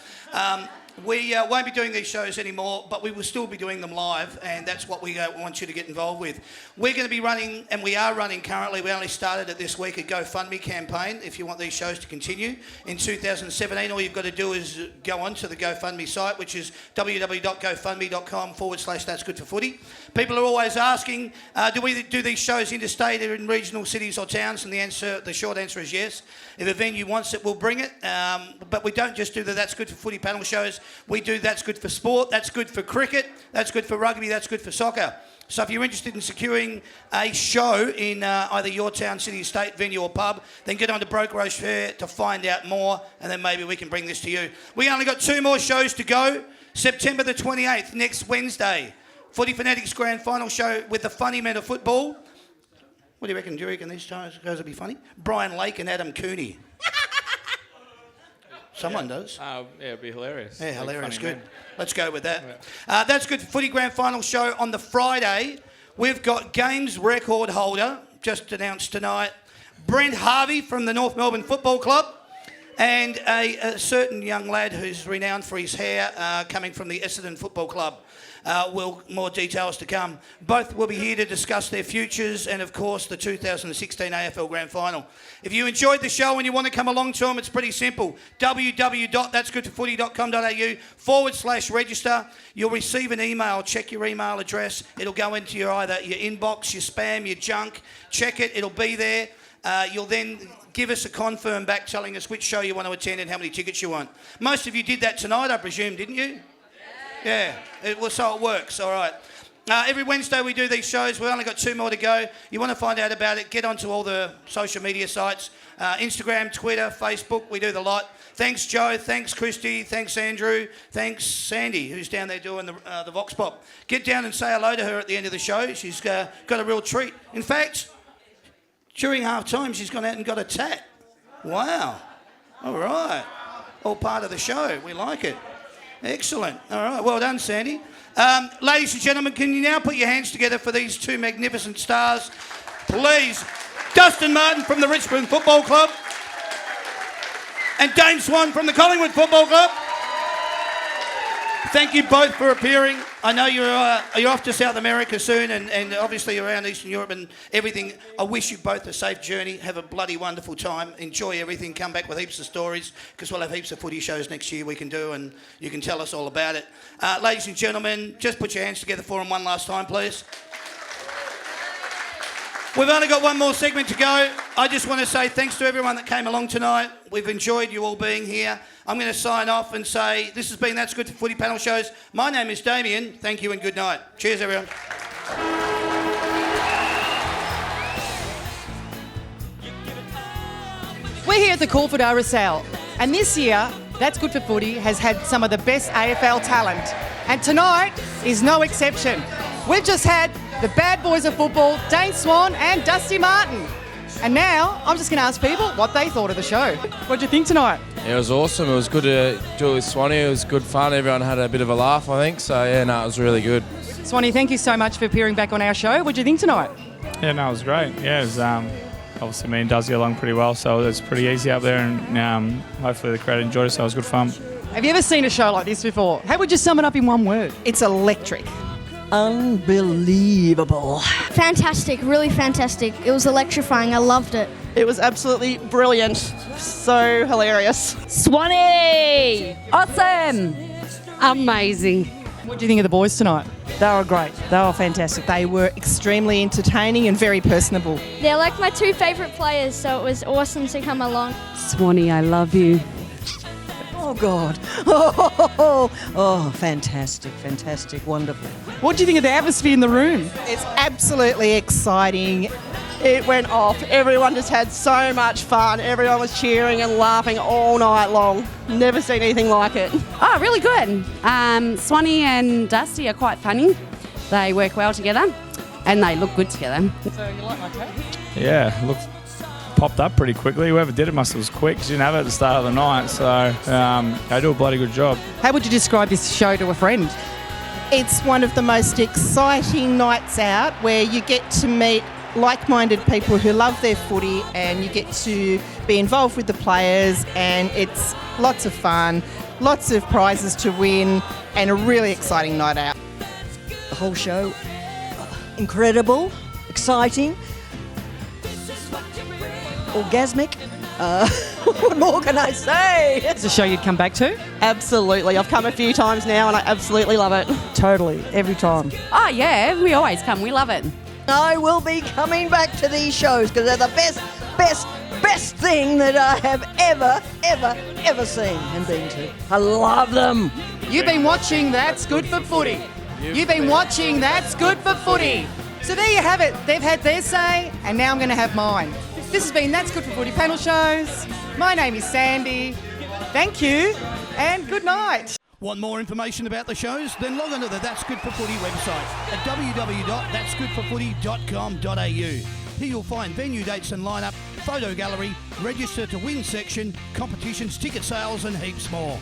we won't be doing these shows anymore, but we will still be doing them live, and that's what we want you to get involved with. We're going to be running, and we are running currently, we only started it this week, a GoFundMe campaign if you want these shows to continue. In 2017, all you've got to do is go onto the GoFundMe site, which is www.gofundme.com/That's Good for Footy. People are always asking, do we do these shows interstate or in regional cities or towns? And the short answer is yes. If a venue wants it, we'll bring it. But we don't just do the That's Good for Footy panel shows. We do That's Good for Sport, That's Good for Cricket, That's Good for Rugby, That's Good for Soccer. So if you're interested in securing a show in either your town, city, state, venue or pub, then get on to BrokerrocheR to find out more, and then maybe we can bring this to you. We only got 2 more shows to go. September the 28th, next Wednesday. Footy Funatics Grand Final show with the funny men of football. What do you reckon? Do you reckon these shows will be funny? Brian Lake and Adam Cooney. Someone does. Yeah, it'd be hilarious. Yeah, hilarious. Good. Man. Let's go with that. Yeah. That's Good for Footy Grand Final show on the Friday. We've got games record holder, just announced tonight, Brent Harvey from the North Melbourne Football Club, and a certain young lad who's renowned for his hair coming from the Essendon Football Club. More details to come. Both will be here to discuss their futures and, of course, the 2016 AFL Grand Final. If you enjoyed the show and you want to come along to them, it's pretty simple. www.that'sgoodforfooty.com.au/register. You'll receive an email. Check your email address. It'll go into either your inbox, your spam, your junk. Check it. It'll be there. You'll then give us a confirm back telling us which show you want to attend and how many tickets you want. Most of you did that tonight, I presume, didn't you? Yeah, so it works, all right. Every Wednesday we do these shows. We've only got 2 more to go. You want to find out about it, get onto all the social media sites, Instagram, Twitter, Facebook, we do the lot. Thanks, Joe. Thanks, Christy. Thanks, Andrew. Thanks, Sandy, who's down there doing the Vox Pop. Get down and say hello to her at the end of the show. She's got a real treat. In fact, during half-time, she's gone out and got a tat. Wow. All right. All part of the show. We like it. Excellent. All right. Well done, Sandy. Ladies and gentlemen, can you now put your hands together for these 2 magnificent stars? Please. Dustin Martin from the Richmond Football Club and Dane Swan from the Collingwood Football Club. Thank you both for appearing. I know you're off to South America soon and obviously around Eastern Europe and everything. I wish you both a safe journey. Have a bloody wonderful time. Enjoy everything. Come back with heaps of stories because we'll have heaps of footy shows next year we can do and you can tell us all about it. Ladies and gentlemen, just put your hands together for them one last time, please. We've only got 1 more segment to go. I just want to say thanks to everyone that came along tonight. We've enjoyed you all being here. I'm going to sign off and say this has been That's Good for Footy panel shows. My name is Damien. Thank you and good night. Cheers, everyone. We're here at the Caulfield RSL, and this year, That's Good for Footy has had some of the best AFL talent, and tonight is no exception. We've just had the bad boys of football, Dane Swan and Dusty Martin. And now, I'm just going to ask people what they thought of the show. What did you think tonight? It was awesome. It was good to do it with Swanee. It was good fun. Everyone had a bit of a laugh, I think. So, yeah, no, it was really good. Swanee, thank you so much for appearing back on our show. What did you think tonight? Yeah, no, it was great. Yeah, it was obviously me and Duz get along pretty well, so it's pretty easy up there, and hopefully the crowd enjoyed it, so it was good fun. Have you ever seen a show like this before? How would you sum it up in one word? It's electric. Unbelievable. Fantastic, really fantastic. It was electrifying. I loved it. It was absolutely brilliant. So hilarious. Swanee! Awesome! Amazing. What do you think of the boys tonight? They were great. They were fantastic. They were extremely entertaining and very personable. They're like my 2 favourite players, so it was awesome to come along. Swanee, I love you. Oh, God. Oh, fantastic, fantastic, wonderful. What do you think of the atmosphere in the room? It's absolutely exciting. It went off. Everyone just had so much fun. Everyone was cheering and laughing all night long. Never seen anything like it. Oh, really good. Swanee and Dusty are quite funny. They work well together and they look good together. So you like my coat? Yeah, looked popped up pretty quickly. Whoever did it must have was quick because you didn't have it at the start of the night. So they do a bloody good job. How would you describe this show to a friend? It's one of the most exciting nights out where you get to meet like-minded people who love their footy and you get to be involved with the players, and it's lots of fun, lots of prizes to win, and a really exciting night out. The whole show, incredible, exciting, orgasmic. What more can I say? It's a show you'd come back to? Absolutely. I've come a few times now and I absolutely love it. Totally, every time. Oh, yeah, we always come. We love it. I will be coming back to these shows because they're the best thing that I have ever seen and been to. I love them. You've been watching That's Good for Footy. You've been watching That's Good for Footy. So there you have it. They've had their say, and now I'm going to have mine. This has been That's Good for Footy panel shows. My name is Sandy. Thank you, and good night. Want more information about the shows? Then log on to the That's Good for Footy website at www.that'sgoodforfooty.com.au. Here you'll find venue dates and lineup, photo gallery, register to win section, competitions, ticket sales and heaps more.